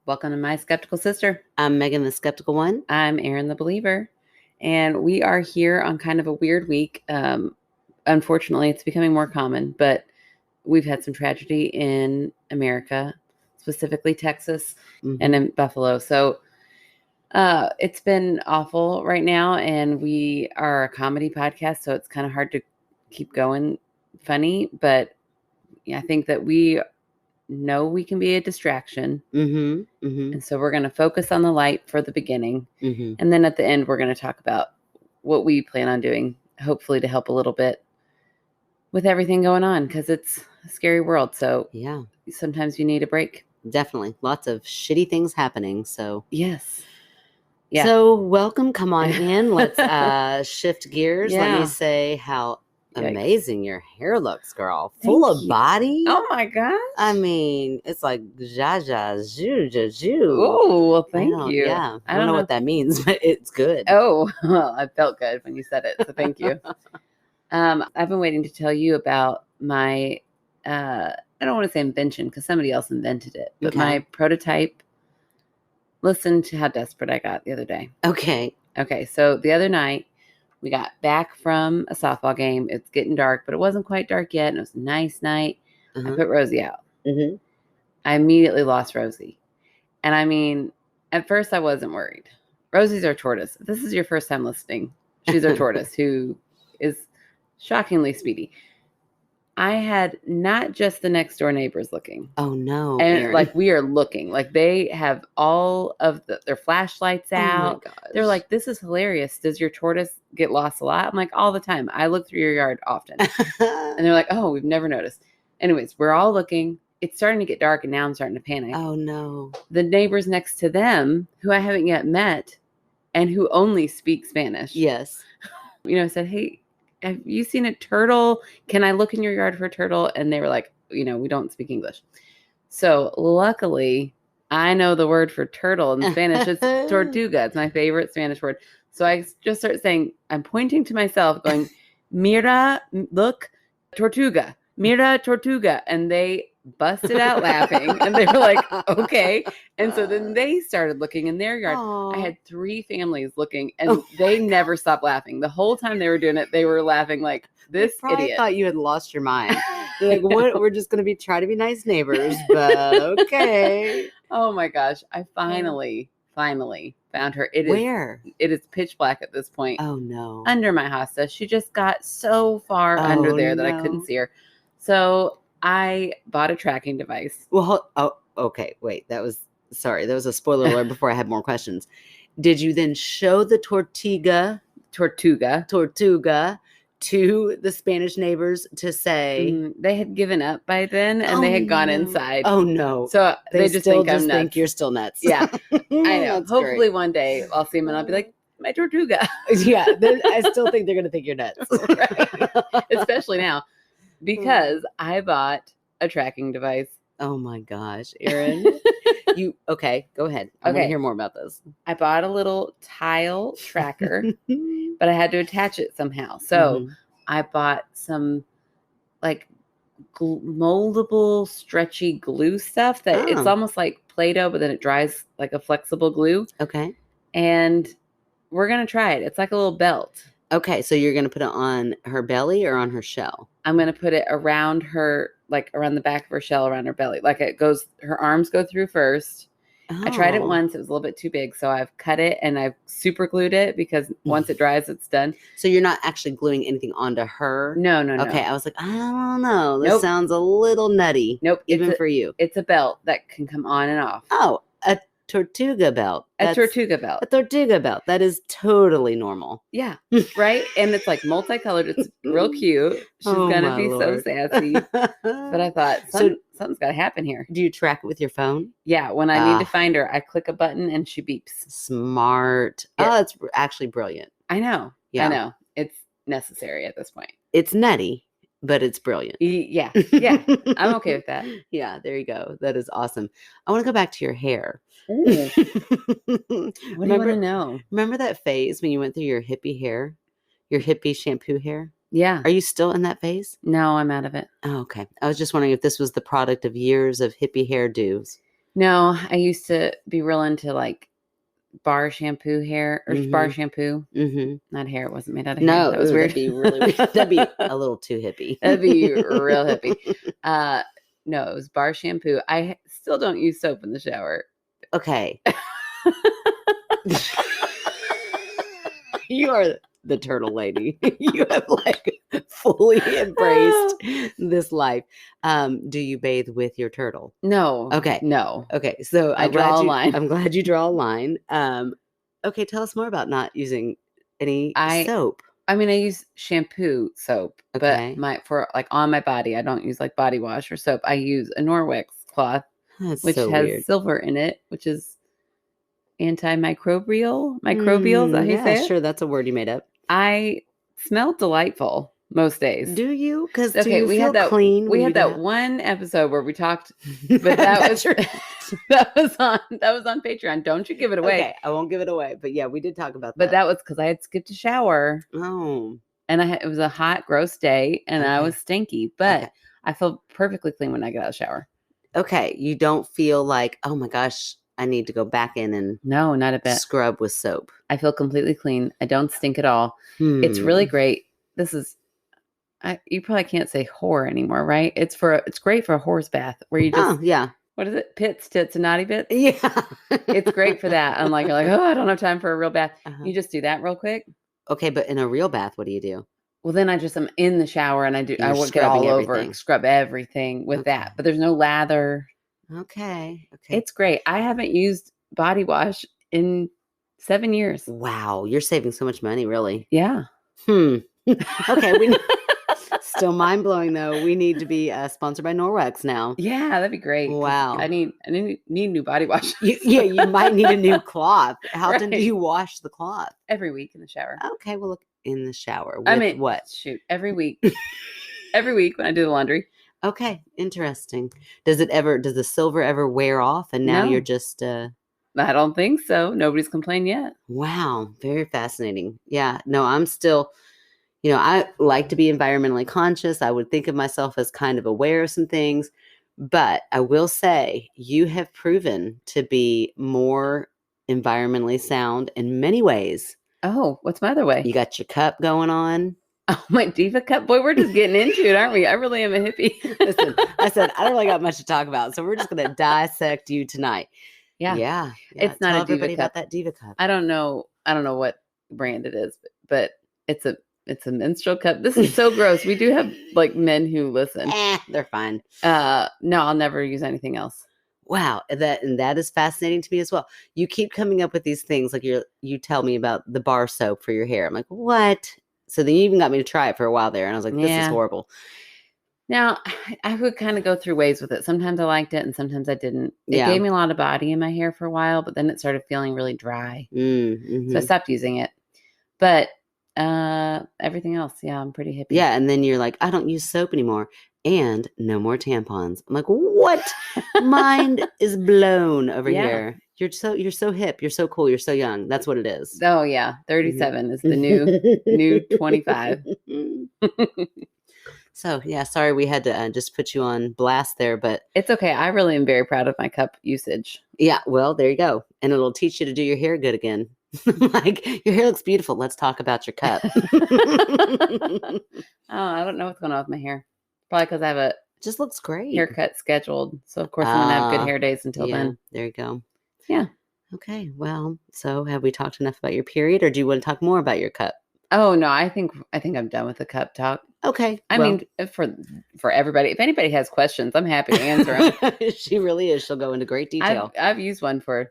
Welcome to My Skeptical Sister. I'm Meghann, the skeptical one. I'm Erin, the believer. And we are here on kind of a weird week. Unfortunately, it's becoming more common, but we've had some tragedy in America, specifically Texas and in Buffalo. So it's been awful right now. And we are a comedy podcast, so it's kind of hard to keep going funny. But I think that we know we can be a distraction. And so we're going to focus on the light for the beginning. And then at the end, we're going to talk about what we plan on doing, hopefully to help a little bit with everything going on, because it's a scary world. So yeah, sometimes you need a break. Definitely. Lots of shitty things happening. So yes. Yeah. So welcome. Come on in. Let's shift gears. Yeah. Let me say how amazing your hair looks, girl. Thank Full of you. body. Oh my gosh. I mean, it's like jaja, zhu. Oh, well, thank you. Yeah. I don't know what that means, but it's good. Oh, well, I felt good when you said it. So thank you. I've been waiting to tell you about my, I don't want to say invention because somebody else invented it, but my prototype. Listen to how desperate I got the other day. Okay. So the other night, we got back from a softball game. It's getting dark, but it wasn't quite dark yet. And it was a nice night. I put Rosie out. I immediately lost Rosie. And I mean, at first I wasn't worried. Rosie's our tortoise. If this is your first time listening, she's our tortoise who is shockingly speedy. I had not just the next door neighbors looking. Oh no. And Erin. like we are looking, like they have all of their flashlights out. Oh my gosh. They're like, this is hilarious. Does your tortoise get lost a lot? I'm like, all the time. I look through your yard often. And they're like, oh, we've never noticed. Anyways, we're all looking. It's starting to get dark and now I'm starting to panic. Oh no. The neighbors next to them, who I haven't yet met and who only speak Spanish. Yes. Said, hey, have you seen a turtle? Can I look in your yard for a turtle? And they were like, we don't speak English. So luckily, I know the word for turtle in Spanish. It's tortuga. It's my favorite Spanish word. So I just start saying, I'm pointing to myself going, mira, look, tortuga, mira, tortuga. And they busted out laughing. And they were like, okay. And so then they started looking in their yard. Aww. I had 3 families looking and they never stopped laughing. The whole time they were doing it, they were laughing like this idiot. I thought you had lost your mind. They're like, what? We're just going to try to be nice neighbors, but okay. Oh my gosh. I finally found her. Where? It is pitch black at this point. Oh no. Under my hosta. She just got so far under there that I couldn't see her. So I bought a tracking device. Well, okay. Wait, that was a spoiler alert before I had more questions. Did you then show the tortuga to the Spanish neighbors to say they had given up by then and they had gone inside? Oh no. So they just think I'm nuts. Think you're still nuts. Yeah. I know. That's Hopefully great. one day I'll see them and I'll be like, my tortuga. Yeah. I still think they're going to think you're nuts. Right. Especially now because I bought a tracking device. Oh my gosh, Erin. Okay, go ahead. I want to hear more about this. I bought a little tile tracker, but I had to attach it somehow. So I bought some like moldable, stretchy glue stuff that it's almost like Play-Doh, but then it dries like a flexible glue. Okay. And we're going to try it. It's like a little belt. Okay, so you're going to put it on her belly or on her shell? I'm going to put it around her, like around the back of her shell, around her belly. Like her arms go through first. Oh. I tried it once. It was a little bit too big. So I've cut it and I've super glued it because once it dries, it's done. So you're not actually gluing anything onto her? No. Okay, I was like, I don't know. This sounds a little nutty. Nope. Even for you. It's a belt that can come on and off. Oh, a tortuga belt. A tortuga belt. A tortuga belt. That is totally normal. Yeah. Right? And it's like multicolored. It's real cute. She's going to be so sassy. But I thought, something's got to happen here. Do you track it with your phone? Yeah. When I need to find her, I click a button and she beeps. Smart. Yeah. Oh, it's actually brilliant. I know. Yeah. I know. It's necessary at this point. It's nutty, but it's brilliant. Yeah. I'm okay with that. Yeah, there you go. That is awesome. I want to go back to your hair. What do you want to know? Remember that phase when you went through your hippie hair? Your hippie shampoo hair? Yeah. Are you still in that phase? No, I'm out of it. Oh, okay. I was just wondering if this was the product of years of hippie hairdos. No, I used to be real into like bar shampoo hair or bar Mm-hmm. shampoo. Mm-hmm. Not hair. It wasn't made out of hair. No, That was ooh, weird. that'd be really weird. That'd be a little too hippie. That'd be real hippie. No, it was bar shampoo. I still don't use soap in the shower. Okay. You are the turtle lady. You have like fully embraced this life. Do you bathe with your turtle? No. Okay. No. Okay. So I draw a line. I'm glad you draw a line. Okay, tell us more about not using any I soap. mean, I use shampoo soap, but Okay. for like on my body, I don't use like body wash or soap. I use a Norwex cloth, That's which so has weird. silver in it, which is antimicrobial. Microbial, is that how you Yeah, say it? sure. That's a word you made up. I smell delightful most days. Do you? Because do Okay, you we feel had that clean when you one episode where we talked, but that was that was on Patreon. Don't you give it away. Okay, I won't give it away. But yeah, we did talk about But that. that was because I had skipped a shower. Oh. And it was a hot, gross day, and I was stinky. But I feel perfectly clean when I get out of the shower. Okay, you don't feel like, oh my gosh, I need to go back in and No, not a bit. scrub with soap. I feel completely clean. I don't stink at all. It's really great. This is, you probably can't say whore anymore, right? It's great for a horse bath where you just, yeah. What is it? Pits, tits, and naughty bits? Yeah. It's great for that. I'm like, oh, I don't have time for a real bath. You just do that real quick. Okay, but in a real bath, what do you do? Well, then I'm in the shower and I would get all over, scrub everything with that. But there's no lather. Okay. It's great. I haven't used body wash in 7 years. Wow, you're saving so much money, really. Yeah. Okay, still mind blowing though. We need to be sponsored by Norwex now. Yeah, that'd be great. Wow. I need new body wash. You might need a new cloth. How often do you wash the cloth? Every week in the shower. Okay, well, look, in the shower. With what? Shoot, every week. Every week when I do the laundry. Okay, interesting. Does the silver ever wear off and now you're just I don't think so. Nobody's complained yet. Wow, very fascinating. Yeah, no, I'm still, I like to be environmentally conscious. I would think of myself as kind of aware of some things, but I will say you have proven to be more environmentally sound in many ways. Oh, what's my other way? You got your cup going on. Oh, my diva cup. Boy, we're just getting into it, aren't we? I really am a hippie. Listen, I said, I don't really got much to talk about, so we're just going to dissect you tonight. Yeah. It's Tell not a everybody diva cup. about that diva cup. I don't know what brand it is, but it's a menstrual cup. This is so gross. We do have like men who listen. They're fine. No, I'll never use anything else. Wow, that is fascinating to me as well. You keep coming up with these things, like you tell me about the bar soap for your hair. I'm like, what? So then you even got me to try it for a while there, and I was like, this is horrible. Now, I would kind of go through ways with it. Sometimes I liked it, and sometimes I didn't. It gave me a lot of body in my hair for a while, but then it started feeling really dry. Mm-hmm. So I stopped using it. But everything else, I'm pretty hippie. Yeah, and then you're like, I don't use soap anymore, and no more tampons. I'm like, what? Mind is blown over here. You're so hip. You're so cool. You're so young. That's what it is. Oh yeah, 37 is the new 25. So yeah, sorry we had to just put you on blast there, but it's okay. I really am very proud of my cup usage. Yeah, well, there you go, and it'll teach you to do your hair good again. Like, your hair looks beautiful. Let's talk about your cup. Oh, I don't know what's going on with my hair. Probably because I have just looks great haircut scheduled. So of course I'm gonna have good hair days until then. There you go. Yeah. Okay. Well, so have we talked enough about your period, or do you want to talk more about your cup? Oh no, I think I'm done with the cup talk. Okay. I mean, for everybody, if anybody has questions, I'm happy to answer them. She really is. She'll go into great detail. I've used one for,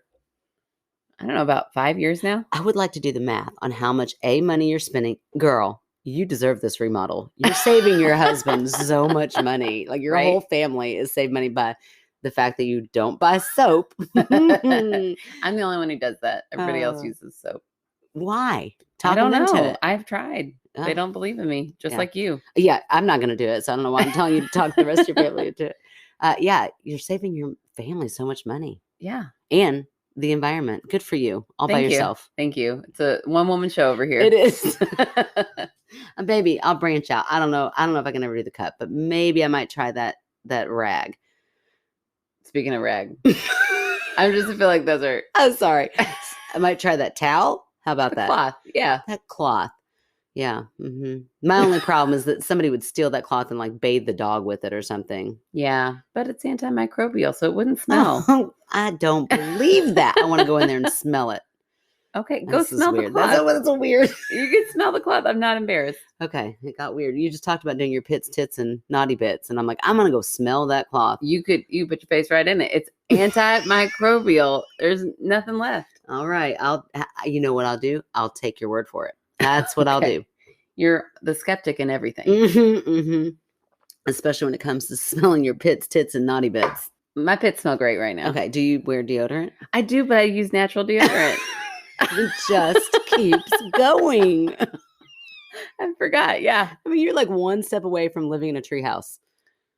I don't know, about 5 years now. I would like to do the math on how much money you're spending. Girl, you deserve this remodel. You're saving your husband so much money. Like, your whole family is saving money by the fact that you don't buy soap. I'm the only one who does that. Everybody else uses soap. Why? I don't know. I've tried. They don't believe in me, just like you. Yeah, I'm not going to do it. So I don't know why I'm telling you to talk the rest of your family into it. You're saving your family so much money. Yeah. And the environment. Good for you. All by yourself. Thank you. It's a one-woman show over here. It is. Baby, I'll branch out. I don't know if I can ever do the cup, but maybe I might try that rag. Speaking of rag. I just feel like those are I'm sorry. I might try that towel. How about that? cloth. Yeah. That cloth. Yeah. My only problem is that somebody would steal that cloth and like bathe the dog with it or something. Yeah. But it's antimicrobial, so it wouldn't smell. Oh, I don't believe that. I want to go in there and smell it. Okay, go This is smell the weird. cloth. That's weird. You can smell the cloth. I'm not embarrassed. Okay, it got weird. You just talked about doing your pits, tits, and naughty bits, and I'm like, I'm gonna go smell that cloth. You put your face right in it. It's antimicrobial. There's nothing left. All right, you know what I'll do? I'll take your word for it. That's what I'll do. You're the skeptic in everything. Especially when it comes to smelling your pits, tits, and naughty bits. My pits smell great right now. Okay, do you wear deodorant? I do, but I use natural deodorant. It just keeps going. I forgot. Yeah. I mean, you're like one step away from living in a treehouse.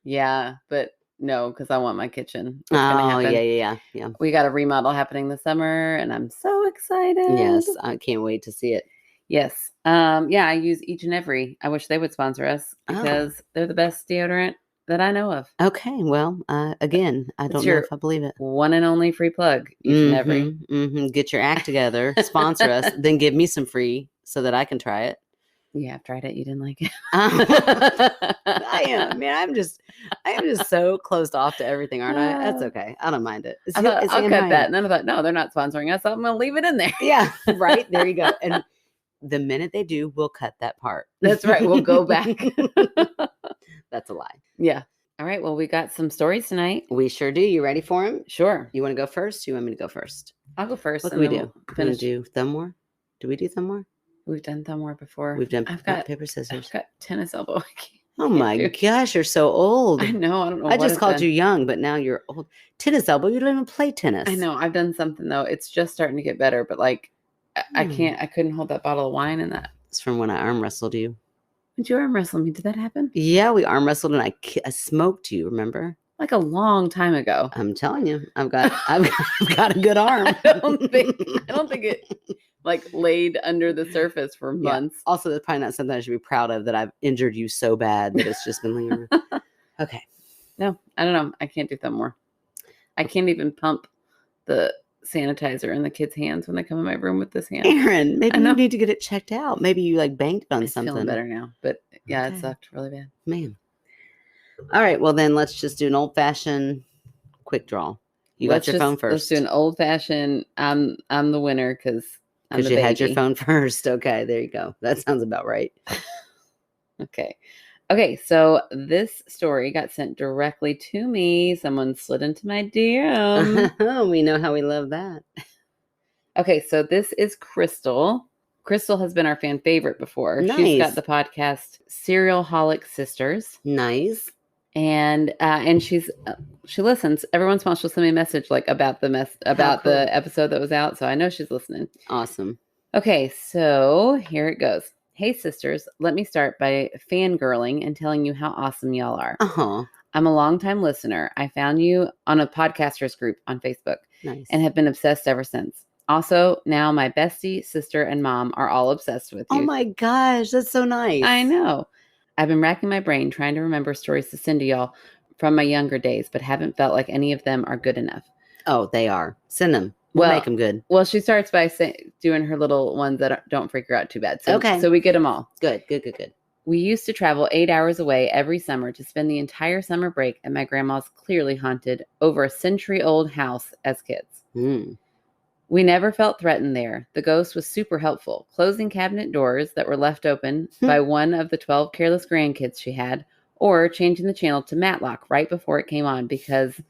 Yeah, but no, because I want my kitchen. It's Oh, gonna happen. yeah. We got a remodel happening this summer, and I'm so excited. Yes, I can't wait to see it. Yes. Yeah, I use each and every. I wish they would sponsor us because they're the best deodorant that I know of. Okay, well, again, I don't know if I believe it. One and only free plug, each and every. Get your act together, sponsor us, then give me some free so that I can try it. Yeah, I've tried it. You didn't like it. I am, man. I am just so closed off to everything, aren't I? That's okay. I don't mind it. I'll cut that. And then I thought, no, they're not sponsoring us. I'm going to leave it in there. Yeah, right. There you go. And the minute they do, we'll cut that part. That's right. We'll go back. That's a lie. Yeah. All right. Well, we got some stories tonight. We sure do. You ready for them? Sure. You want to go first? You want me to go first? I'll go first. What can we do? We'll do thumb war? Do we do thumb war? We've done thumb war before. We've done paper, scissors. I've got tennis elbow. Oh my gosh, you're so old. I know. I don't know. I just called you young, but now you're old. Tennis elbow. You don't even play tennis. I know. I've done something though. It's just starting to get better, but like I couldn't hold that bottle of wine in that. It's from when I arm wrestled you. Did you arm wrestle me? Did that happen? Yeah, we arm wrestled and I smoked you, remember? Like a long time ago. I'm telling you, I've got a good arm. I don't think it like laid under the surface for months. Yeah. Also, that's probably not something I should be proud of, that I've injured you so bad that it's just been lingering. Okay. No, I don't know. I can't do thumb war. I can't even pump the sanitizer in the kids' hands when they come in my room with this hand. Aaron, maybe you need to get it checked out. Maybe you like banged it on something. Feeling better now, but yeah, It sucked really bad. Man. All right, well then let's just do an old-fashioned quick draw. You got your phone first. Let's do an old-fashioned. I'm the winner because you had your phone first. Okay, there you go. That sounds about right. Okay, so this story got sent directly to me. Someone slid into my DM. Oh, we know how we love that. Okay, so this is Crystal. Crystal has been our fan favorite before. Nice. She's got the podcast Serial Holic Sisters. Nice. And she listens. Every once in a while she'll send me a message like about the the episode that was out. So I know she's listening. Awesome. Okay, so here it goes. Hey sisters, let me start by fangirling and telling you how awesome y'all are. I'm a longtime listener. I found you on a podcasters group on Facebook. Nice. And have been obsessed ever since. Also, now my bestie, sister, and mom are all obsessed with you. Oh my gosh, that's so nice. I know. I've been racking my brain trying to remember stories to send to y'all from my younger days, but haven't felt like any of them are good enough. Oh, they are. Send them. We'll make them good. Well, she starts by doing her little ones that don't freak her out too bad. So we get them all. Good. We used to travel 8 hours away every summer to spend the entire summer break at my grandma's clearly haunted, over a century-old house as kids. We never felt threatened there. The ghost was super helpful, closing cabinet doors that were left open by one of the 12 careless grandkids she had, or changing the channel to Matlock right before it came on because,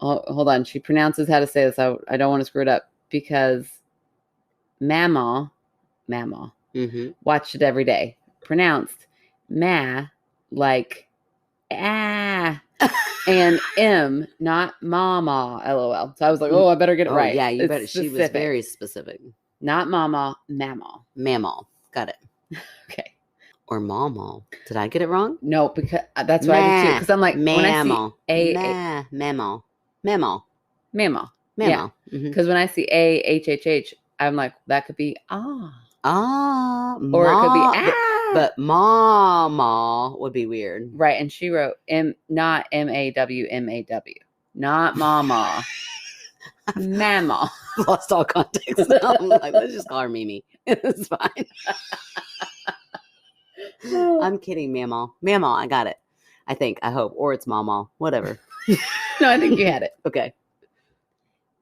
hold on, she pronounces how to say this. I don't want to screw it up, because Mama watched it every day. Pronounced ma, like ah, and M, not mama, LOL. So I was like, oh, I better get it right. Yeah, you better. She was very specific. Not mama, mamma. Mammal. Got it. Okay. Or mama. Did I get it wrong? No, because that's what I did too. Because I'm like, mammal. Mammal. Yeah. Because when I see AHHH, I'm like, that could be or it could be but mama would be weird, right? And she wrote not MAW, not mama. Mammal. Lost all context. I'm like, let's just call her Mimi. It's fine. I'm kidding, Mamaw. Mamaw, I got it. I think, I hope. Or it's Mamaw. Whatever. No, I think you had it. Okay.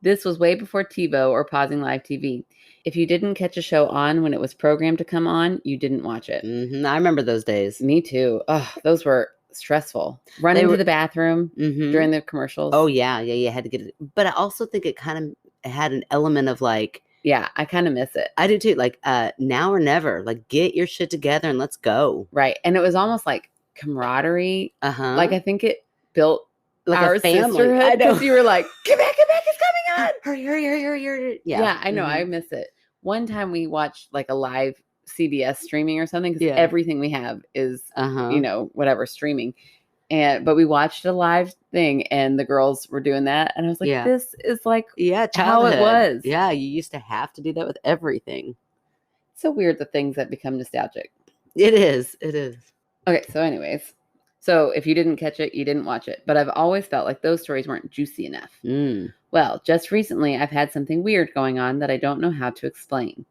This was way before TiVo or pausing live TV. If you didn't catch a show on when it was programmed to come on, you didn't watch it. I remember those days. Me too. Oh, those were stressful. Running to the bathroom during the commercials. Oh, yeah. You had to get it. But I also think it kind of had an element of like... Yeah, I kind of miss it. I do too. Like, now or never. Like, get your shit together and let's go. Right. And it was almost like camaraderie. Uh-huh. Like, I think it built like our a family. sisterhood. Because you were like, get back, it's coming on. Hurry. Yeah, I know. I miss it. One time we watched like a live CBS streaming or something because everything we have is, whatever streaming. But we watched a live thing and the girls were doing that. And I was like, this is like how it was. Yeah, you used to have to do that with everything. It's so weird the things that become nostalgic. It is. Okay, so anyways. So if you didn't catch it, you didn't watch it. But I've always felt like those stories weren't juicy enough. Well, just recently I've had something weird going on that I don't know how to explain.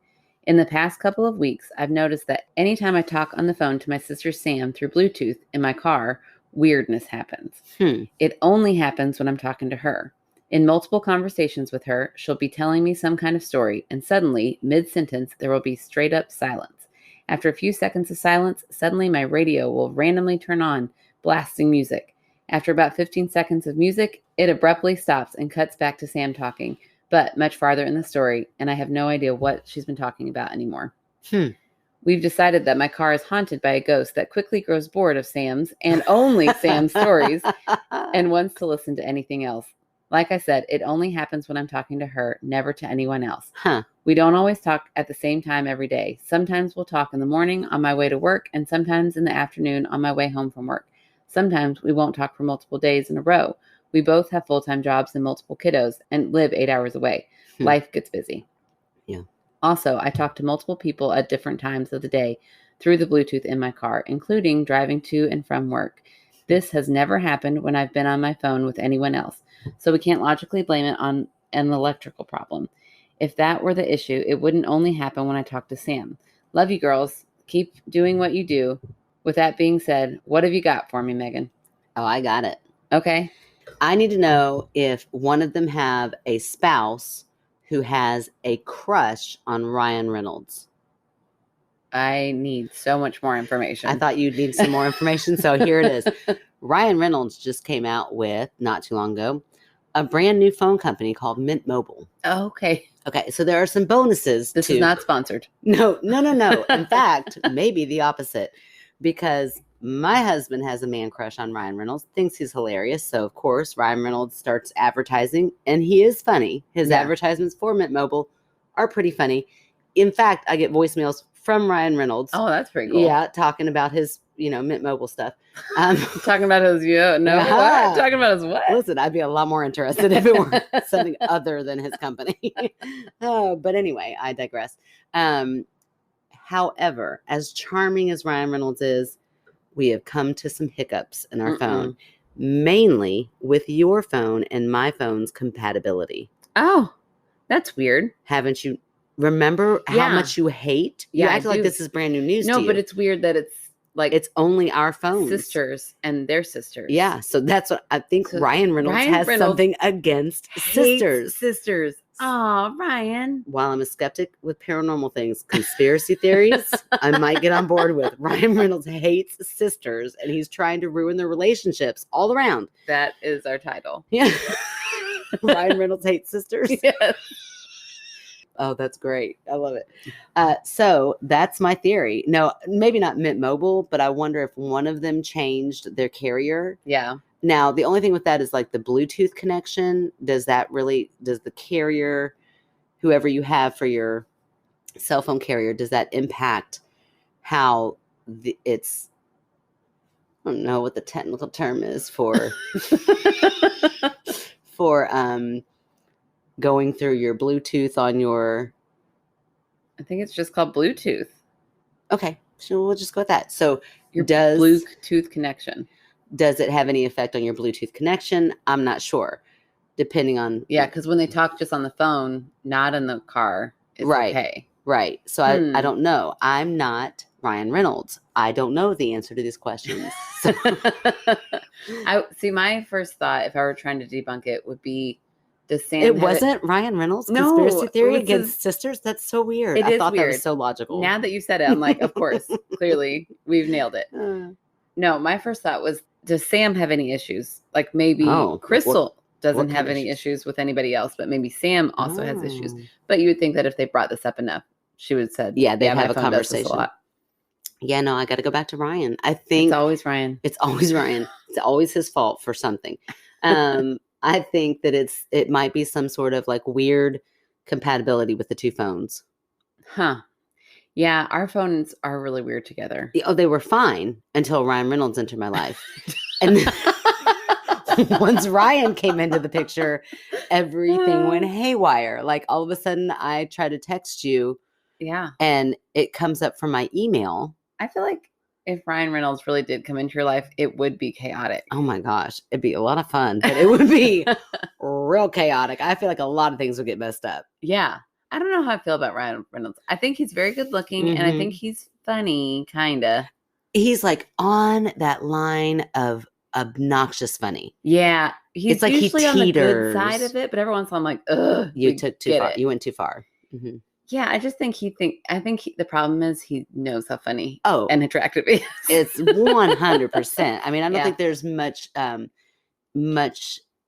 In the past couple of weeks, I've noticed that anytime I talk on the phone to my sister Sam through Bluetooth in my car, weirdness happens. It only happens when I'm talking to her. In multiple conversations with her, she'll be telling me some kind of story, and suddenly, mid-sentence, there will be straight up silence. After a few seconds of silence, suddenly my radio will randomly turn on, blasting music. After about 15 seconds of music, it abruptly stops and cuts back to Sam talking, but much farther in the story, and I have no idea what she's been talking about anymore. We've decided that my car is haunted by a ghost that quickly grows bored of Sam's and only Sam's stories and wants to listen to anything else. Like I said, it only happens when I'm talking to her, never to anyone else. We don't always talk at the same time every day. Sometimes we'll talk in the morning on my way to work and sometimes in the afternoon on my way home from work. Sometimes we won't talk for multiple days in a row. We both have full-time jobs and multiple kiddos and live 8 hours away. Life gets busy. Yeah. Also, I talk to multiple people at different times of the day through the Bluetooth in my car, including driving to and from work. This has never happened when I've been on my phone with anyone else, so we can't logically blame it on an electrical problem. If that were the issue, it wouldn't only happen when I talk to Sam. Love you, girls. Keep doing what you do. With that being said, what have you got for me, Meghann? Oh, I got it. Okay. I need to know if one of them have a spouse who has a crush on Ryan Reynolds. I need so much more information. I thought you'd need some more information, so here it is. Ryan Reynolds just came out with, not too long ago, a brand new phone company called Mint Mobile. Oh, okay. Okay, so there are some bonuses. This is not sponsored. No. In fact, maybe the opposite. Because my husband has a man crush on Ryan Reynolds, thinks he's hilarious. So, of course, Ryan Reynolds starts advertising, and he is funny. His advertisements for Mint Mobile are pretty funny. In fact, I get voicemails from Ryan Reynolds. Oh, that's pretty cool. Yeah, talking about his, Mint Mobile stuff. Talking about his, what? Talking about his what? Listen, I'd be a lot more interested if it were something other than his company. But anyway, I digress. However, as charming as Ryan Reynolds is, we have come to some hiccups in our phone, mainly with your phone and my phone's compatibility. Oh, that's weird. Haven't you? Remember how much you hate? You act like this is brand new news to you. No, but it's weird that it's like it's only our phones. Sisters and their sisters. Yeah, so that's what I think. So Ryan Reynolds has something against sisters. Sisters. Oh, Ryan. While I'm a skeptic with paranormal things, conspiracy theories, I might get on board with. Ryan Reynolds hates sisters, and he's trying to ruin their relationships all around. That is our title. Yeah. Ryan Reynolds hates sisters. Yes. Oh, that's great. I love it. So that's my theory. No, maybe not Mint Mobile, but I wonder if one of them changed their carrier. Yeah. Now, the only thing with that is like the Bluetooth connection. Does the carrier, whoever you have for your cell phone carrier, does that impact how it's, I don't know what the technical term is for, going through your Bluetooth on your... I think it's just called Bluetooth. Okay, so we'll just go with that. So your Bluetooth connection. Does it have any effect on your Bluetooth connection? I'm not sure. depending on. Yeah, because when they talk just on the phone, not in the car, it's okay. Right. So I don't know. I'm not Ryan Reynolds. I don't know the answer to these questions. So. I see. My first thought, if I were trying to debunk it, would be, does Sam? It wasn't Ryan Reynolds' conspiracy theory against sisters. That's so weird. I thought that was so logical. Now that you said it, I'm like, of course, clearly, we've nailed it. No, my first thought was, does Sam have any issues? Like maybe Crystal doesn't have any issues with anybody else, but maybe Sam also has issues. But you would think that if they brought this up enough, she would have said, they'd have a conversation. A lot. Yeah, no, I got to go back to Ryan. I think it's always Ryan. It's always Ryan. It's always his fault for something. I think that it might be some sort of like weird compatibility with the two phones. Huh. Yeah, our phones are really weird together. Oh, they were fine until Ryan Reynolds entered my life. And once Ryan came into the picture, everything went haywire. Like all of a sudden I try to text you. Yeah. And it comes up from my email. I feel like if Ryan Reynolds really did come into your life, it would be chaotic. Oh my gosh. It'd be a lot of fun, but it would be real chaotic. I feel like a lot of things would get messed up. Yeah. I don't know how I feel about Ryan Reynolds. I think he's very good looking and I think he's funny, kind of. He's like on that line of obnoxious funny. Yeah. He's like usually he on the good side of it, but every once in a while I'm like, ugh. You took too far. You went too far. Mm-hmm. Yeah, I just think the problem is he knows how funny and attractive he is. It's 100%. I mean, I don't think there's much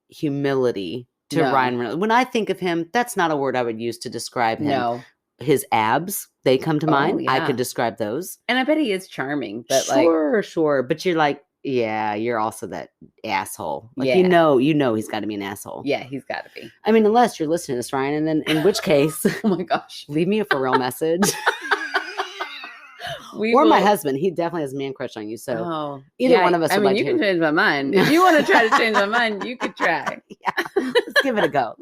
humility to Ryan Reynolds. When I think of him, that's not a word I would use to describe him. No. His abs, they come to mind. Yeah. I could describe those. And I bet he is charming, but sure. But you're like, yeah, you're also that asshole. Like, you know he's got to be an asshole. Yeah, he's got to be. I mean, unless you're listening to this, Ryan, and then in which case, oh my gosh, leave me a for real message. My husband, he definitely has a man crush on you. So either one of us. I mean, you can change my mind. If you want to try to change my mind, you could try. Yeah, let's give it a go.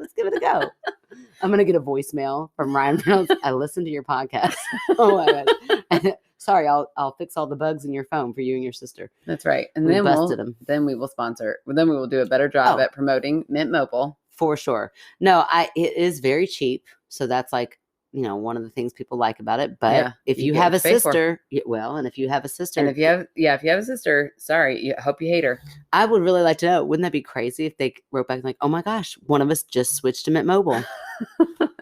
I'm gonna get a voicemail from Ryan Reynolds. I listened to your podcast. Oh my God. Sorry, I'll fix all the bugs in your phone for you and your sister. That's right. And then we will sponsor. Then we will do a better job at promoting Mint Mobile. For sure. No, it is very cheap. So that's like, one of the things people like about it. But if you have a sister, and if you have a sister. And if you have a sister, sorry, I hope you hate her. I would really like to know, wouldn't that be crazy if they wrote back like, oh my gosh, one of us just switched to Mint Mobile.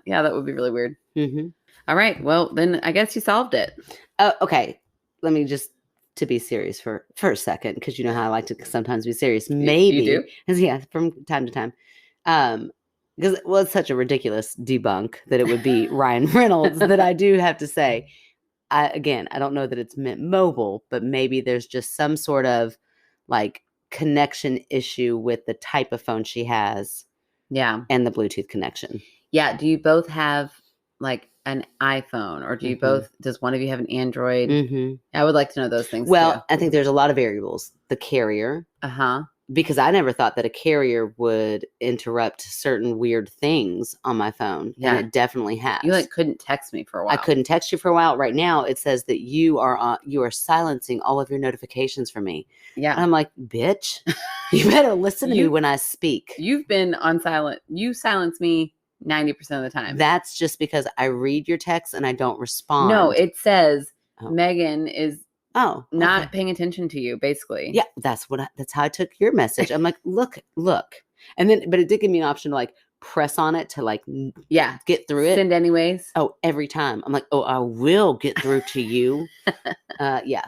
Yeah, that would be really weird. Mm-hmm. All right. Well, then I guess you solved it. Okay. Let me just to be serious for a second, because you know how I like to sometimes be serious. Maybe. You do? Yeah, from time to time. Because it's such a ridiculous debunk that it would be Ryan Reynolds that I do have to say. I don't know that it's Mint Mobile, but maybe there's just some sort of like connection issue with the type of phone she has. Yeah. And the Bluetooth connection. Yeah. Do you both have like an iPhone, or do you does one of you have an Android? Mm-hmm. I would like to know those things. Well, too. I think there's a lot of variables. The carrier. Because I never thought that a carrier would interrupt certain weird things on my phone. Yeah. And it definitely has. You couldn't text me for a while. I couldn't text you for a while. Right now it says that you are silencing all of your notifications for me. Yeah. And I'm like, bitch, you better listen to me when I speak. You've been on silent. You silence me 90% of the time. That's just because I read your text and I don't respond. No, it says Meghann is not paying attention to you, basically. Yeah, that's how I took your message. I'm like, look. And then, but it did give me an option to like press on it to like, get through it. Send anyways. Oh, every time. I'm like, I will get through to you.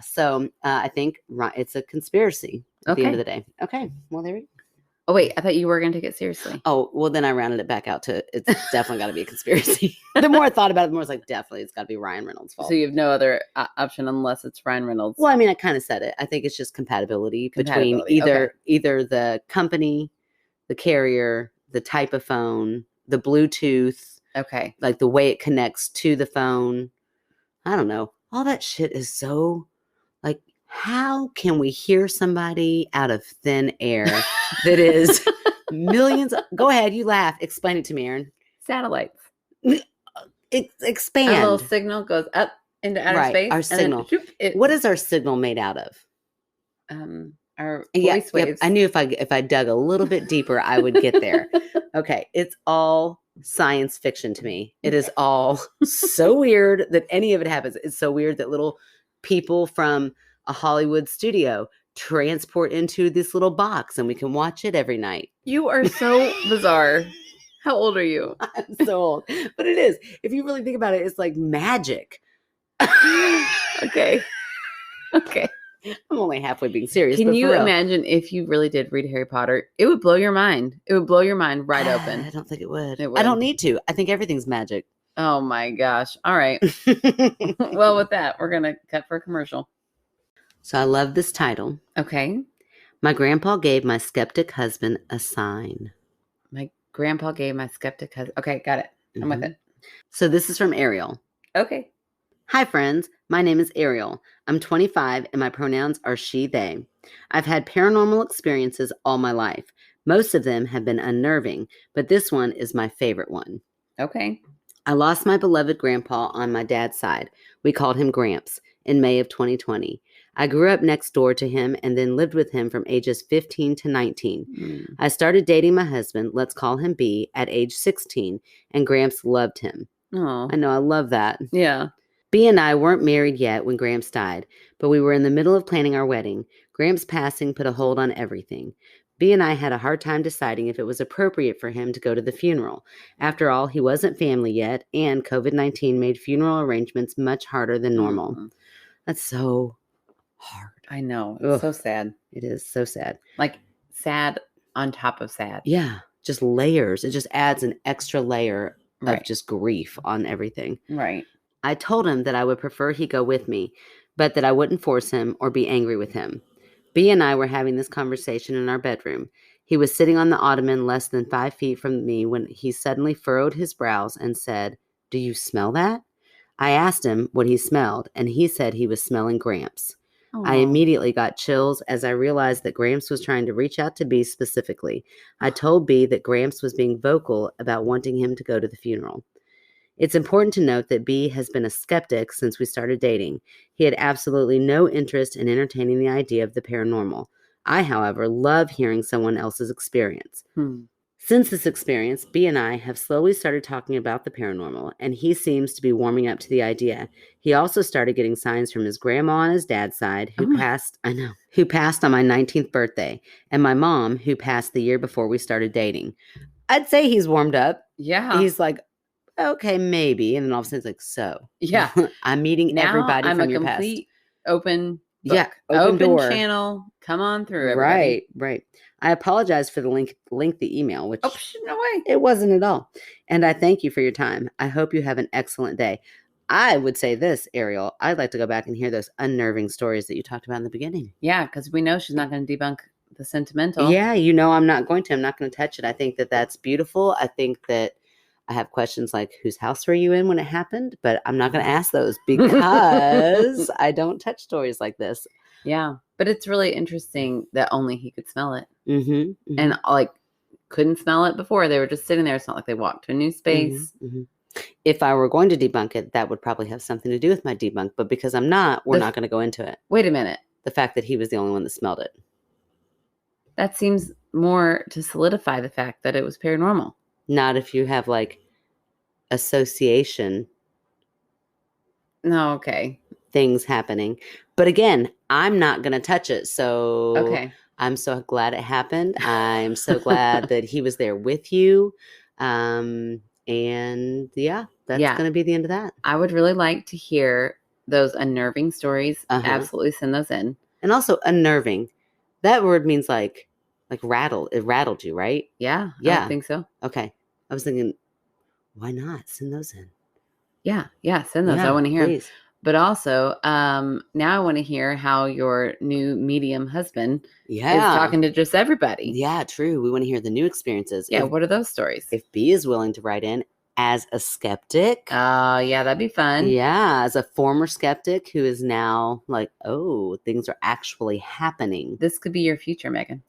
So I think it's a conspiracy at the end of the day. Okay. Well, there we go. Oh, wait, I thought you were going to take it seriously. Oh, well, then I rounded it back out to it's definitely got to be a conspiracy. The more I thought about it, the more I was like, definitely, it's got to be Ryan Reynolds' fault. So you have no other option unless it's Ryan Reynolds. Well, I mean, I kind of said it. I think it's just compatibility between either the company, the carrier, the type of phone, the Bluetooth. Okay. Like the way it connects to the phone. I don't know. All that shit is so like, how can we hear somebody out of thin air that is millions? Go ahead, you laugh. Explain it to me, Erin. Satellites. Expand. A little signal goes up into outer space. Our signal. Then, what is our signal made out of? I our Yeah, voice yep. waves. I knew if I dug a little bit deeper, I would get there. Okay, it's all science fiction to me. It is all so weird that any of it happens. It's so weird that little people from a Hollywood studio transport into this little box and we can watch it every night. You are so bizarre. How old are you? I'm so old, but it is. If you really think about it, it's like magic. Okay. Okay. I'm only halfway being serious. Can but you for real. imagine if you really did read Harry Potter? It would blow your mind. It would blow your mind right I open. don't think it would. It I don't would. need to. I think everything's magic. Oh my gosh. All right. Well, with that, we're going to cut for a commercial. So I love this title. Okay. My grandpa gave my skeptic husband a sign. My grandpa gave my skeptic husband. Okay, got it. I'm with it. So this is from Ariel. Okay. Hi, friends. My name is Ariel. I'm 25 and my pronouns are she, they. I've had paranormal experiences all my life. Most of them have been unnerving, but this one is my favorite one. Okay. I lost my beloved grandpa on my dad's side. We called him Gramps in May of 2020. I grew up next door to him and then lived with him from ages 15 to 19. I started dating my husband, let's call him B, at age 16, and Gramps loved him. Oh. I know, I love that. Yeah. B and I weren't married yet when Gramps died, but we were in the middle of planning our wedding. Gramps' passing put a hold on everything. B and I had a hard time deciding if it was appropriate for him to go to the funeral. After all, he wasn't family yet, and COVID-19 made funeral arrangements much harder than normal. Mm-hmm. That's so hard. I know. It's Ugh. so sad. It is so sad. Like sad on top of sad. Yeah, just layers. It just adds an extra layer Right. of just grief on everything. Right. I told him that I would prefer he go with me, but that I wouldn't force him or be angry with him. B and I were having this conversation in our bedroom. He was sitting on the ottoman less than 5 feet from me when he suddenly furrowed his brows and said, "Do you smell that?" I asked him what he smelled, and he said he was smelling Gramps. I immediately got chills as I realized that Gramps was trying to reach out to B specifically. I told B that Gramps was being vocal about wanting him to go to the funeral. It's important to note that B has been a skeptic since we started dating. He had absolutely no interest in entertaining the idea of the paranormal. I, however, love hearing someone else's experience. Since this experience, B and I have slowly started talking about the paranormal, and he seems to be warming up to the idea. He also started getting signs from his grandma on his dad's side, who passed on my 19th birthday, and my mom, who passed the year before we started dating. I'd say he's warmed up. Yeah. He's like, okay, maybe. And then all of a sudden it's like, so. Yeah. I'm meeting now everybody I'm from a your complete open book. Yeah, open door. Channel. Come on through, everybody. Right. I apologize for the lengthy email, which no way. It wasn't at all. And I thank you for your time. I hope you have an excellent day. I would say this, Ariel. I'd like to go back and hear those unnerving stories that you talked about in the beginning. Yeah, because we know she's not going to debunk the sentimental. Yeah, you know I'm not going to. I'm not going to touch it. I think that that's beautiful. I think that I have questions like, whose house were you in when it happened? But I'm not going to ask those because I don't touch stories like this. Yeah, but it's really interesting that only he could smell it. Mm-hmm. And like couldn't smell it before. They were just sitting there. It's not like they walked to a new space. If I were going to debunk it, that would probably have something to do with my debunk. But because I'm not, we're not going to go into it. Wait a minute. The fact that he was the only one that smelled it. That seems more to solidify the fact that it was paranormal. Not if you have like association. No, okay. Things happening. But again, I'm not going to touch it. So okay. I'm so glad it happened. I'm so glad that he was there with you. And yeah, that's going to be the end of that. I would really like to hear those unnerving stories. Absolutely send those in. And also unnerving. That word means like rattle. It rattled you, right? Yeah. Yeah. I think so. Okay. I was thinking, why not send those in? Yeah. Send those. I want to hear them. But also, now I want to hear how your new medium husband is talking to just everybody. Yeah, true. We want to hear the new experiences. Yeah, what are those stories? If B is willing to write in as a skeptic. Yeah, that'd be fun. Yeah, as a former skeptic who is now like, oh, things are actually happening. This could be your future, Meghann.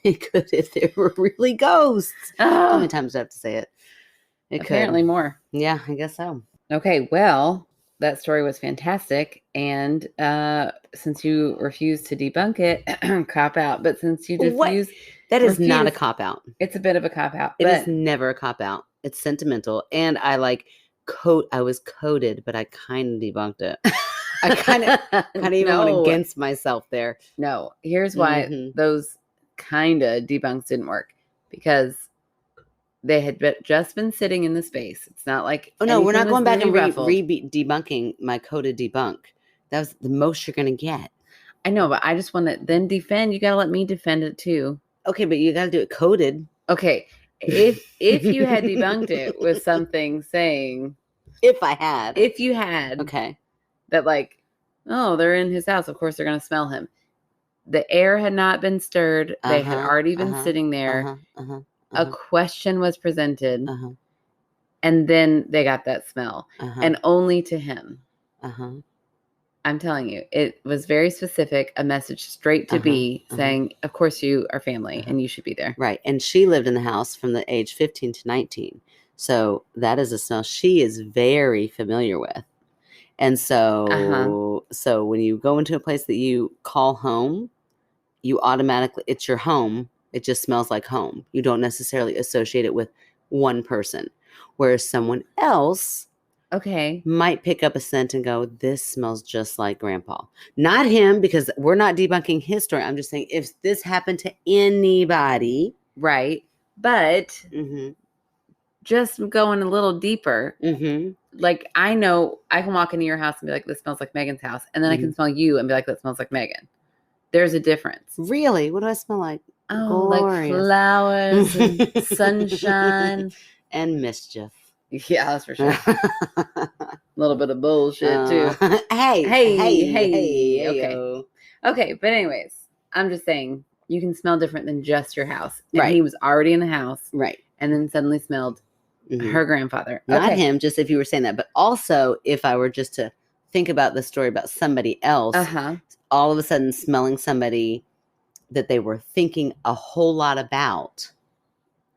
It could if there were really ghosts. How many times do I have to say it? Apparently more. Yeah, I guess so. Okay, well, that story was fantastic. And since you refuse to debunk it, cop out. But since you What? That is not a refuse, cop out. it's a bit of a cop out. It But is never a cop out. It's sentimental. And I was coded, but I kind of debunked it. I kind of even went against myself there. No, here's why those kind of debunks didn't work. Because they had just been sitting in the space. It's not like we're not going back and debunking my coded debunk. That was the most you're gonna get. I know, but I just want to then defend. You gotta let me defend it too. Okay, but you gotta do it coded. Okay, if you had debunked it with something saying, if you had, okay, that like, oh, they're in his house. Of course, they're gonna smell him. The air had not been stirred. They had already been sitting there. A question was presented, and then they got that smell, and only to him. I'm telling you, it was very specific, a message straight to B saying, of course you are family and you should be there. Right. And she lived in the house from the age 15 to 19. So that is a smell she is very familiar with. And so, so when you go into a place that you call home, you automatically, it's your home. It just smells like home. You don't necessarily associate it with one person. Whereas someone else might pick up a scent and go, this smells just like grandpa. Not him, because we're not debunking his story. I'm just saying if this happened to anybody. Right. But just going a little deeper, like I know I can walk into your house and be like, this smells like Megan's house. And then I can smell you and be like, that smells like Meghann. There's a difference. Really? What do I smell like? Oh, glorious. Like flowers and sunshine. And mischief. Yeah, that's for sure. A little bit of bullshit too. Hey. Okay, but anyways, I'm just saying you can smell different than just your house. And he was already in the house. Right. And then suddenly smelled her grandfather. Not him, just if you were saying that. But also if I were just to think about the story about somebody else, all of a sudden smelling somebody that they were thinking a whole lot about.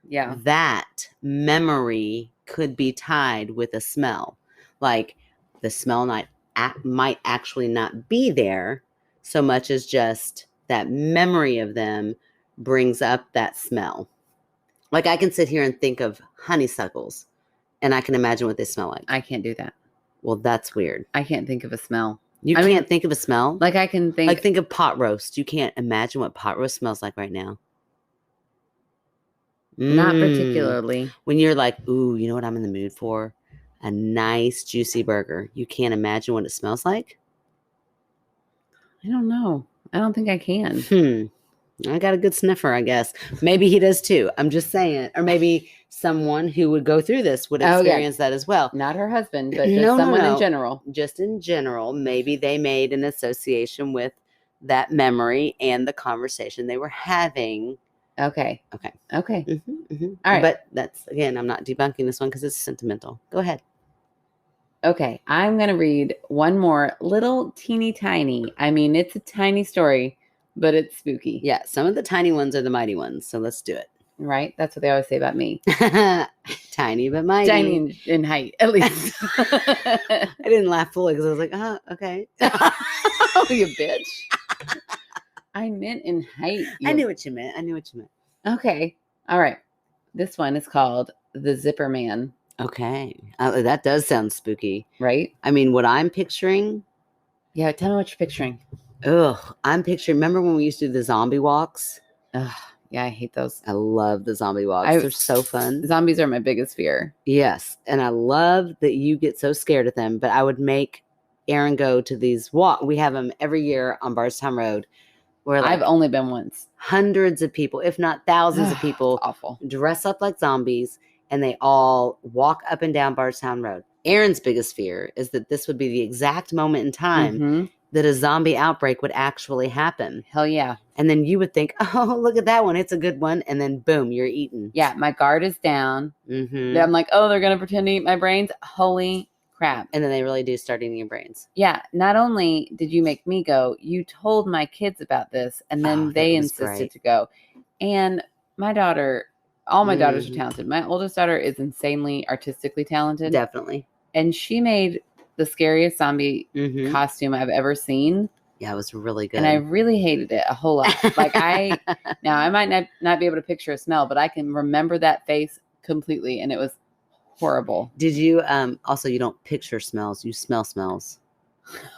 Yeah. That memory could be tied with a smell. Like the smell might actually not be there so much as just that memory of them brings up that smell. Like I can sit here and think of honeysuckles and I can imagine what they smell like. I can't do that. Well, that's weird. I can't think of a smell. You can't think of a smell? Like I can think. Like think of pot roast. You can't imagine what pot roast smells like right now. Not particularly. When you're like, ooh, you know what I'm in the mood for? A nice juicy burger. You can't imagine what it smells like? I don't know. I don't think I can. I got a good sniffer, I guess. Maybe he does too. I'm just saying. Or maybe someone who would go through this would experience that as well. Not her husband, but just someone in general. Just in general. Maybe they made an association with that memory and the conversation they were having. Okay. All right. But that's, again, I'm not debunking this one because it's sentimental. Go ahead. Okay. I'm going to read one more little teeny tiny. I mean, it's a tiny story, but it's spooky. Yeah. Some of the tiny ones are the mighty ones. So let's do it. Right? That's what they always say about me. Tiny but mighty. Tiny in height, at least. I didn't laugh fully because I was like, okay. Oh, you bitch. I meant in height. I knew what you meant. Okay. All right. This one is called The Zipper Man. Okay. That does sound spooky. Right? I mean, what I'm picturing. Yeah, tell me what you're picturing. I'm picturing, remember when we used to do the zombie walks? Yeah, I hate those. I love the zombie walks. They're so fun. Zombies are my biggest fear. Yes. And I love that you get so scared of them. But I would make Aaron go to these walks. We have them every year on Bardstown Road. Where I've only been once. Hundreds of people, if not thousands of people, awful, dress up like zombies, and they all walk up and down Bardstown Road. Aaron's biggest fear is that this would be the exact moment in time that a zombie outbreak would actually happen. Hell yeah. And then you would think, oh, look at that one. It's a good one. And then boom, you're eaten. Yeah, my guard is down. I'm like, oh, they're going to pretend to eat my brains. Holy crap. And then they really do start eating your brains. Yeah. Not only did you make me go, you told my kids about this, and then they insisted to go. And my daughter, all my daughters are talented. My oldest daughter is insanely artistically talented. Definitely. And she made the scariest zombie Mhm. costume I've ever seen. Yeah, it was really good. And I really hated it a whole lot. Like now I might not be able to picture a smell, but I can remember that face completely, and it was horrible. Did you also you don't picture smells, you smell smells.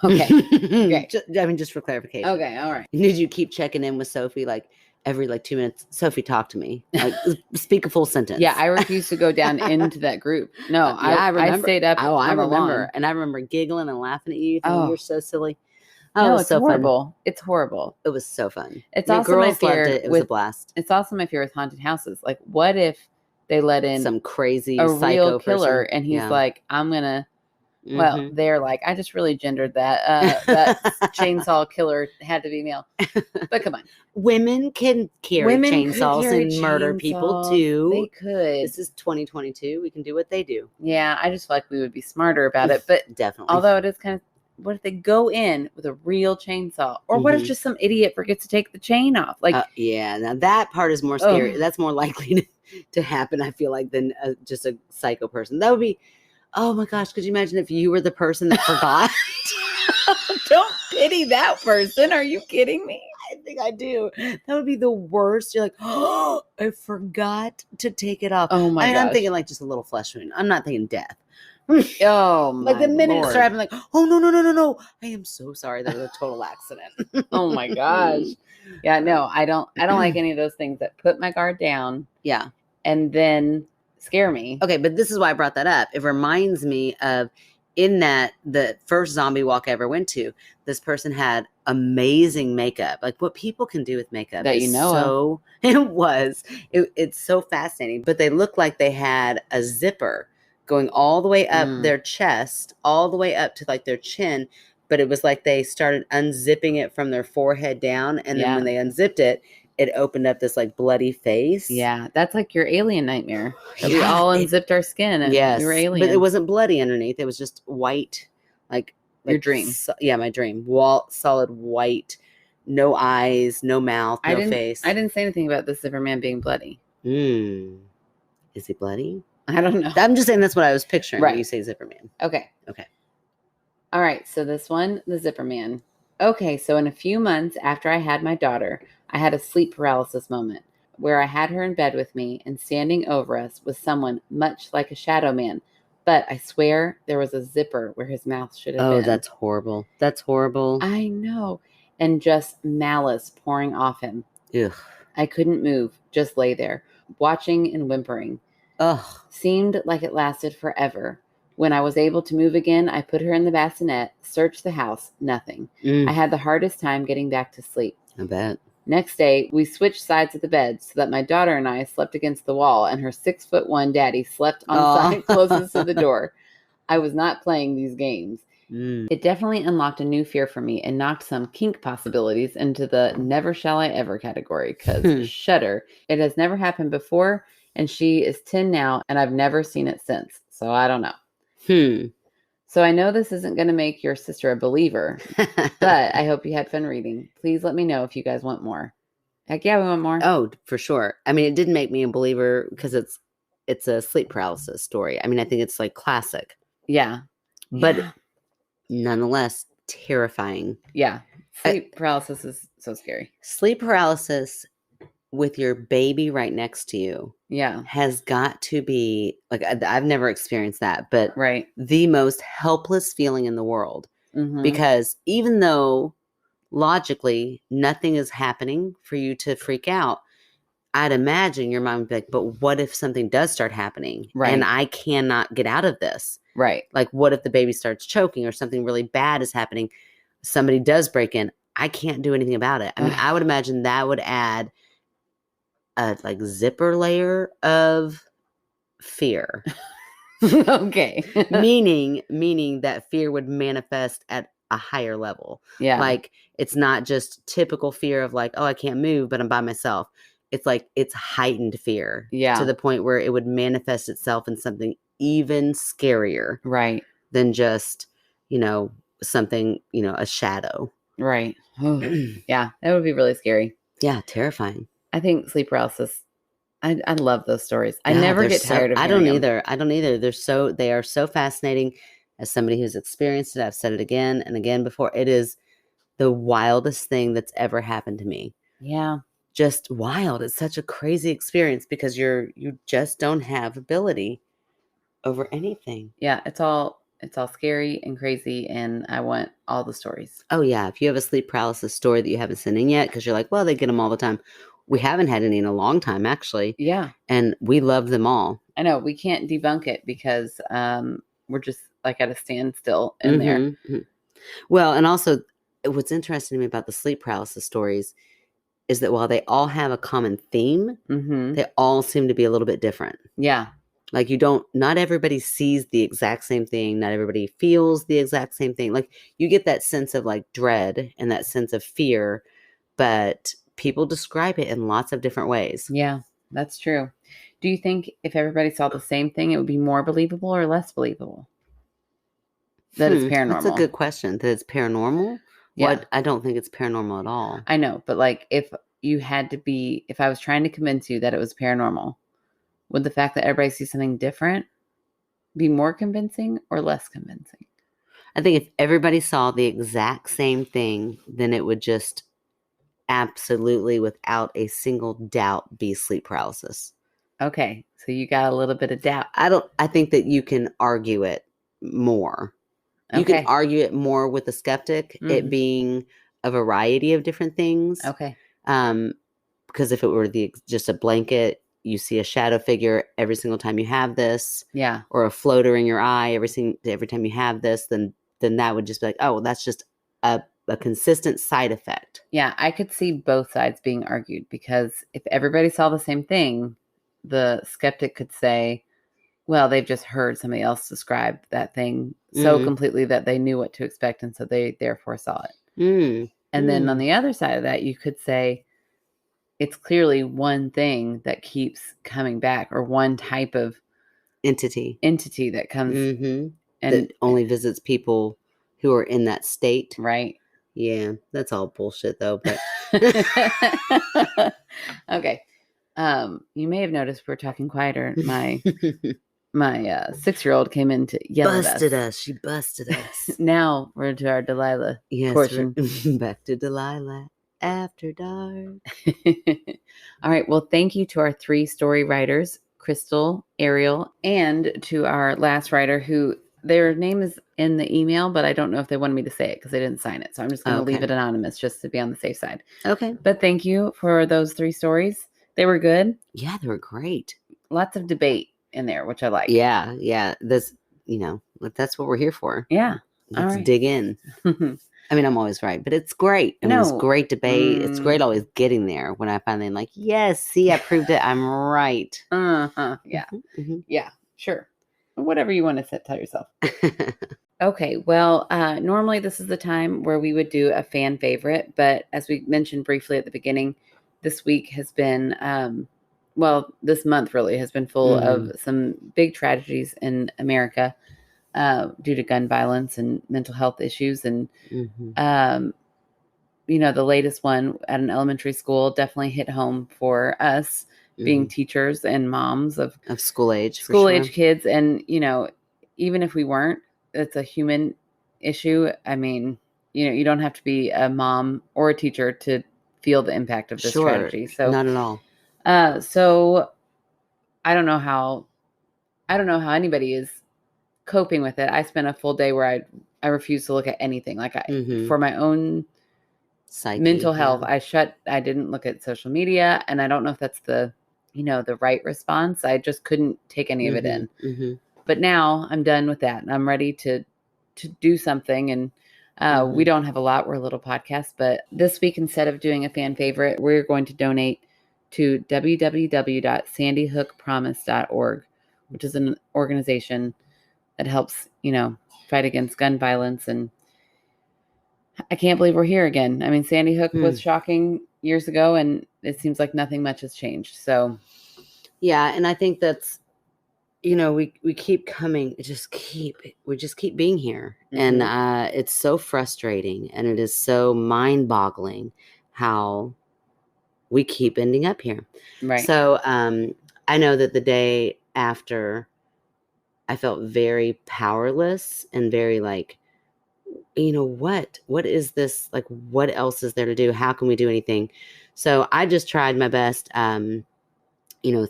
Okay. Okay. Just for clarification. Okay, all right. Did you keep checking in with Sophie like every 2 minutes? Sophie, talk to me. Like speak a full sentence. Yeah, I refused to go down into that group. No, I remember. I stayed up. Oh, I on the remember. lawn. And I remember giggling and laughing at you, thinking you're so silly. Oh, no, it was it's so horrible. fun. It's horrible. It was so fun. It's The also girls my fear loved it. It was a blast. It's also my fear with haunted houses. Like, what if they let in some crazy a psycho real killer, person. and he's like, I'm gonna. Well, Mhm. they're like, I just really gendered that. That chainsaw killer had to be male. But come on. Women can carry chainsaws and murder people too. They could. This is 2022. We can do what they do. Yeah, I just feel like we would be smarter about it. But definitely. Although it is kind of, what if they go in with a real chainsaw? Or what if just some idiot forgets to take the chain off? Like, yeah, now that part is more scary. That's more likely to happen, I feel like, than just a psycho person. That would be, oh my gosh, could you imagine if you were the person that forgot? Don't pity that person. Are you kidding me? I think I do. That would be the worst. You're like, oh, I forgot to take it off. Oh my gosh. I'm thinking like just a little flesh wound. I'm not thinking death. Oh my Like the minute Lord. it started, I'm like, oh no. I am so sorry. That was a total accident. Oh my gosh. Yeah, no, I don't like any of those things that put my guard down. Yeah. And then scare me. Okay, but this is why I brought that up. It reminds me of the first zombie walk I ever went to, this person had amazing makeup. Like what people can do with makeup that it's so fascinating. But they looked like they had a zipper going all the way up their chest, all the way up to like their chin. But it was like they started unzipping it from their forehead down. And then when they unzipped it, it opened up this like bloody face. Yeah, that's like your alien nightmare. We all unzipped our skin and we were aliens. But it wasn't bloody underneath. It was just white, like your dream. My dream. Solid white, no eyes, no mouth, no face. I didn't say anything about the zipper man being bloody. Is he bloody? I don't know. I'm just saying that's what I was picturing when you say zipper man. Okay. All right. So this one, the zipper man. Okay. So in a few months after I had my daughter, I had a sleep paralysis moment where I had her in bed with me, and standing over us was someone much like a shadow man. But I swear there was a zipper where his mouth should have been. Oh, that's horrible. That's horrible. I know. And just malice pouring off him. Ugh. I couldn't move, just lay there, watching and whimpering. Ugh. Seemed like it lasted forever. When I was able to move again, I put her in the bassinet, searched the house, nothing. I had the hardest time getting back to sleep. I bet. Next day, we switched sides of the bed so that my daughter and I slept against the wall, and her 6'1" daddy slept on the side closest to the door. I was not playing these games. It definitely unlocked a new fear for me and knocked some kink possibilities into the never shall I ever category, because shudder. It has never happened before, and she is 10 now, and I've never seen it since. So I don't know. So I know this isn't going to make your sister a believer, but I hope you had fun reading. Please let me know if you guys want more. Heck yeah, we want more. Oh, for sure. I mean, it didn't make me a believer because it's a sleep paralysis story. I mean, I think it's like classic. Yeah. But nonetheless, terrifying. Yeah. Sleep paralysis is so scary. Sleep paralysis with your baby right next to you. Yeah. Has got to be, like, I've never experienced that, but the most helpless feeling in the world. Because even though logically nothing is happening for you to freak out, I'd imagine your mind would be like, but what if something does start happening and I cannot get out of this? Right. Like, what if the baby starts choking or something really bad is happening? Somebody does break in. I can't do anything about it. I mean, I would imagine that would add a like zipper layer of fear. Okay. meaning that fear would manifest at a higher level. Yeah. Like, it's not just typical fear of like, oh, I can't move, but I'm by myself. It's like, it's heightened fear. Yeah. To the point where it would manifest itself in something even scarier. Right. Than just, something, a shadow. Right. Yeah. That would be really scary. Yeah. Terrifying. I think sleep paralysis, I love those stories. I never get tired of I don't them. either. They are so fascinating. as somebody who's experienced it, I've said it again and again before, it is the wildest thing that's ever happened to me. Yeah. Just wild. It's such a crazy experience because you just don't have ability over anything. Yeah, it's all scary and crazy, and I want all the stories. Oh yeah, if you have a sleep paralysis story that you haven't sent in yet, because you're like, well, they get them all the time. We haven't had any in a long time, actually. Yeah. And we love them all. I know we can't debunk it because we're just like at a standstill in there. Mm-hmm. Well, and also what's interesting to me about the sleep paralysis stories is that while they all have a common theme, they all seem to be a little bit different. Yeah. Like not everybody sees the exact same thing. Not everybody feels the exact same thing. Like you get that sense of like dread and that sense of fear, but people describe it in lots of different ways. Yeah, that's true. Do you think if everybody saw the same thing, it would be more believable or less believable that it's paranormal? That's a good question. That it's paranormal? Yeah. What? I don't think it's paranormal at all. I know, but like if I was trying to convince you that it was paranormal, would the fact that everybody sees something different be more convincing or less convincing? I think if everybody saw the exact same thing, then it would just absolutely, without a single doubt, be sleep paralysis. Okay, so you got a little bit of doubt. I think that you can argue it more. Okay. You can argue it more with a skeptic, it being a variety of different things. Okay. Because if it were just a blanket, you see a shadow figure every single time you have this. Yeah. Or a floater in your eye every time you have this, then that would just be like, oh, well, that's just a consistent side effect. Yeah, I could see both sides being argued because if everybody saw the same thing, the skeptic could say, well, they've just heard somebody else describe that thing so completely that they knew what to expect, and so they therefore saw it. And then on the other side of that, you could say it's clearly one thing that keeps coming back, or one type of entity that comes and that only visits people who are in that state. Right. Yeah, that's all bullshit though. But okay. You may have noticed we're talking quieter. My 6-year-old came in to yell busted at us. She busted us. Now we're into our Delilah portion. Back to Delilah after dark. All right. Well, thank you to our 3 story writers, Crystal, Ariel, and to our last writer who their name is in the email, but I don't know if they wanted me to say it because they didn't sign it. So I'm just going to leave it anonymous just to be on the safe side. Okay. But thank you for those 3 stories. They were good. Yeah, they were great. Lots of debate in there, which I like. Yeah. That's what we're here for. Yeah. Let's dig in. I mean, I'm always right, but it's great. I mean, it's great debate. It's great always getting there when I finally am like, yes, see, I proved it. I'm right. Yeah. Yeah, sure. Whatever you want to tell yourself. Okay. Well, normally this is the time where we would do a fan favorite, but as we mentioned briefly at the beginning, this week has been, this month really has been full of some big tragedies in America due to gun violence and mental health issues. And, the latest one at an elementary school definitely hit home for us being teachers and moms of school age kids. And, even if we weren't, it's a human issue. I mean, you don't have to be a mom or a teacher to feel the impact of this tragedy. So not at all. So I don't know how anybody is coping with it. I spent a full day where I refused to look at anything. Like for my own psyche, mental health, I didn't look at social media, and I don't know if that's the right response. I just couldn't take any of it in. But now I'm done with that, and I'm ready to do something. And we don't have a lot. We're a little podcast, but this week, instead of doing a fan favorite, we're going to donate to www.sandyhookpromise.org, which is an organization that helps, fight against gun violence. And I can't believe we're here again. I mean, Sandy Hook was shocking years ago, and it seems like nothing much has changed. So, yeah. And I think that's, we keep coming, we just keep being here. And it's so frustrating, and it is so mind-boggling how we keep ending up here. Right. So I know that the day after I felt very powerless and very like, what is this? Like, what else is there to do? How can we do anything? So I just tried my best,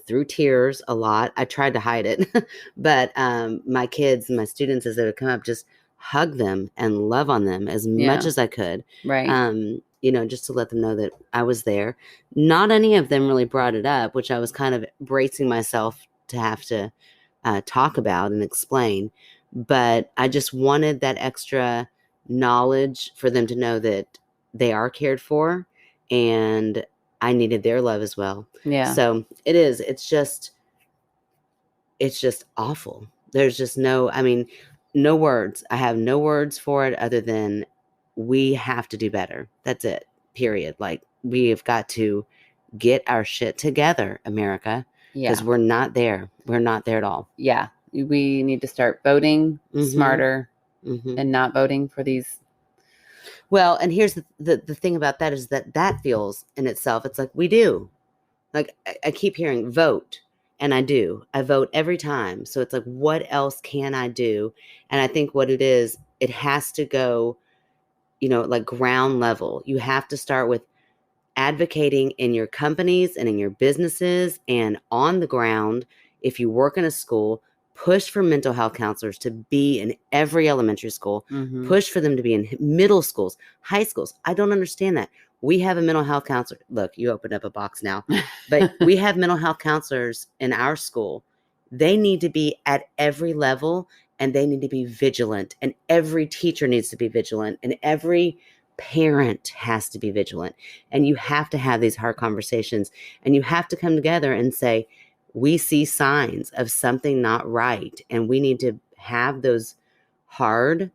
through tears a lot. I tried to hide it, but my kids and my students, as they would come up, just hug them and love on them as much Yeah. as I could. Right. Just to let them know that I was there. Not any of them really brought it up, which I was kind of bracing myself to have to talk about and explain. But I just wanted that extra knowledge for them to know that they are cared for, and I needed their love as well. Yeah. So it's just awful. There's just no words. I have no words for it other than we have to do better. That's it. Period. Like, we have got to get our shit together, America, because Yeah. we're not there. We're not there at all. Yeah. We need to start voting smarter Mm-hmm. and not voting for these. Well, and here's the thing about that is that feels in itself, it's like we do. Like, I keep hearing vote, and I do. I vote every time. So it's like, what else can I do? And I think what it is, it has to go, like ground level. You have to start with advocating in your companies and in your businesses and on the ground. If you work in a school, push for mental health counselors to be in every elementary school, Mm-hmm. push for them to be in middle schools, high schools. I don't understand that. We have a mental health counselor. Look, you opened up a box now, but we have mental health counselors in our school. They need to be at every level, and they need to be vigilant, and every teacher needs to be vigilant, and every parent has to be vigilant. And you have to have these hard conversations, and you have to come together and say, we see signs of something not right, and we need to have those hard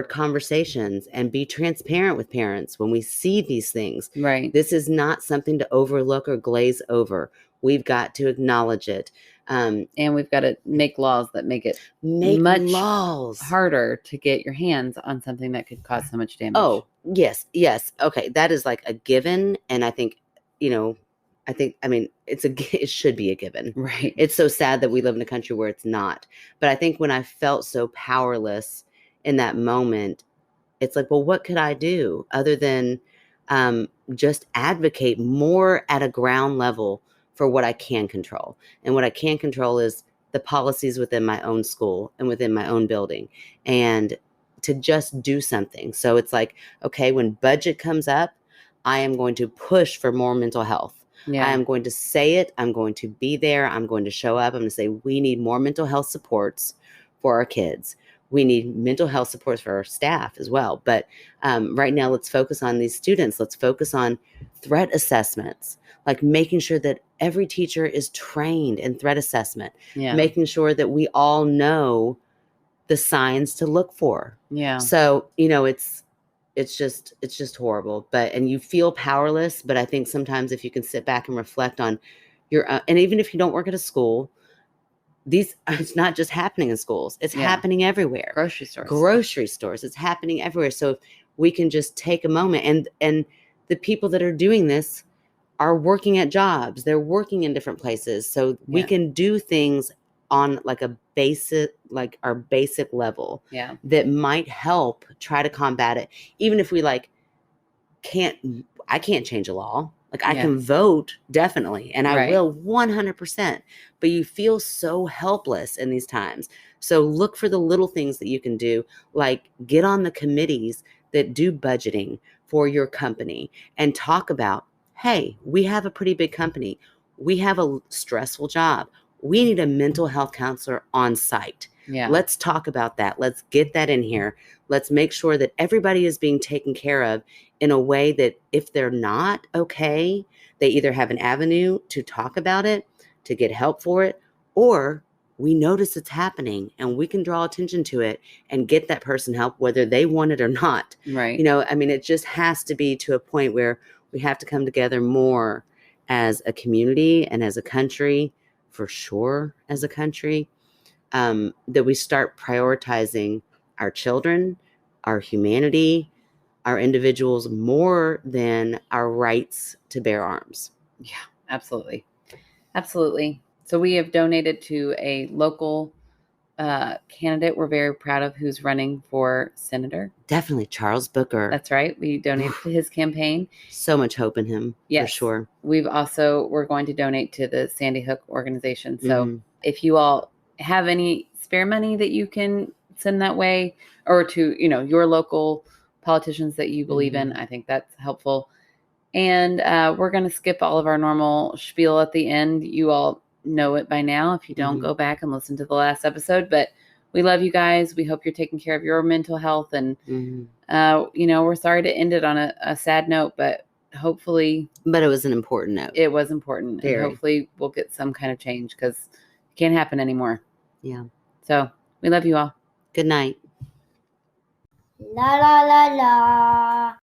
conversations and be transparent with parents when we see these things. Right. This is not something to overlook or glaze over. We've got to acknowledge it. And we've got to make laws that make it much harder to get your hands on something that could cause so much damage. Oh, yes. Okay. That is like a given. And I think, it should be a given. Right. It's so sad that we live in a country where it's not. But I think when I felt so powerless in that moment, it's like, well, what could I do other than just advocate more at a ground level for what I can control? And what I can control is the policies within my own school and within my own building, and to just do something. So it's like, okay, when budget comes up, I am going to push for more mental health. Yeah. I am going to say it. I'm going to be there. I'm going to show up. I'm going to say, we need more mental health supports for our kids. We need mental health supports for our staff as well. But right now, let's focus on these students. Let's focus on threat assessments, like making sure that every teacher is trained in threat assessment, making sure that we all know the signs to look for. Yeah. So, it's just horrible. And you feel powerless. But I think sometimes if you can sit back and reflect on and even if you don't work at a school, it's not just happening in schools. It's happening everywhere. Grocery stores. It's happening everywhere. So if we can just take a moment, and the people that are doing this are working at jobs. They're working in different places. So we can do things on like our basic level that might help try to combat it. Even if we I can't change a law. Like, I can vote, definitely, and I will 100%, but you feel so helpless in these times. So look for the little things that you can do, like get on the committees that do budgeting for your company and talk about, hey, we have a pretty big company. We have a stressful job. We need a mental health counselor on site. Yeah. Let's talk about that. Let's get that in here. Let's make sure that everybody is being taken care of in a way that if they're not okay, they either have an avenue to talk about it, to get help for it, or we notice it's happening and we can draw attention to it and get that person help whether they want it or not. Right. It just has to be to a point where we have to come together more as a community and as a country, for sure, as a country, that we start prioritizing our children, our humanity, our individuals more than our rights to bear arms. Yeah, absolutely. Absolutely. So we have donated to a local candidate we're very proud of who's running for senator. Definitely Charles Booker. That's right. We donated to his campaign. So much hope in him, Yes. for sure. We're going to donate to the Sandy Hook organization. So if you all have any spare money that you can send that way, or to, your local politicians that you believe in, I think that's helpful. And we're going to skip all of our normal spiel at the end. You all know it by now. If you don't, go back and listen to the last episode. But we love you guys. We hope you're taking care of your mental health. And, we're sorry to end it on a sad note, but hopefully. But it was an important note. It was important. Very. And hopefully we'll get some kind of change, because it can't happen anymore. Yeah. So we love you all. Good night. La la la la.